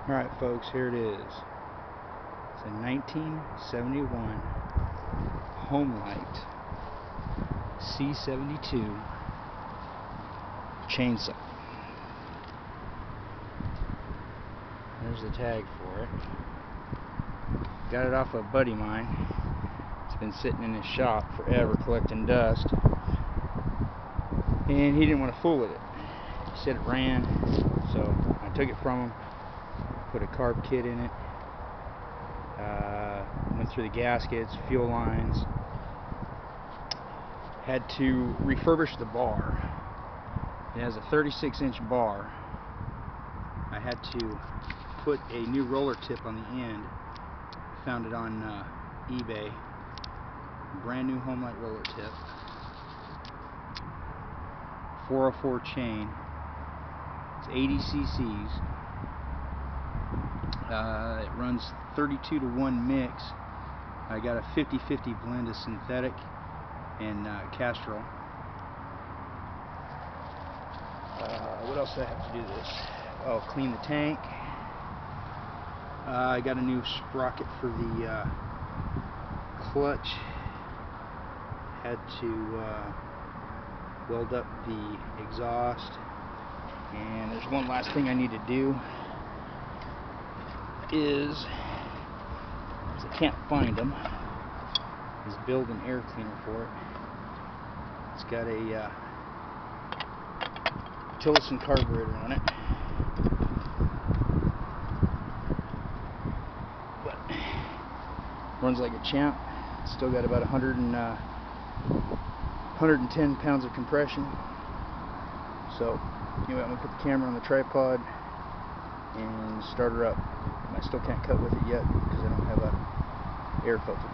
Alright folks, here it is. It's a 1971 Homelight C72 chainsaw. There's the tag for it. Got it off a buddy of mine. It's been sitting in his shop forever collecting dust. And he didn't want to fool with it. He said it ran, so I took it from him. Put a carb kit in it, went through the gaskets, fuel lines, had to refurbish the bar. It has a 36-inch bar. I had to put a new roller tip on the end. Found it on eBay. Brand new Homelight roller tip. 404 chain. It's 80 cc's. It runs 32 to 1 mix. I got a 50-50 blend of synthetic and castrol. What else do I have to do this? Oh, clean the tank. I got a new sprocket for the clutch. Had to weld up the exhaust. And there's one last thing I need to do. Is I can't find them, is build an air cleaner for it. It's got a Tillotson carburetor on it, but runs like a champ. Still got about 110 pounds of compression. So anyway, I'm gonna put the camera on the tripod and start her up. I still can't cut with it yet because I don't have a air filter.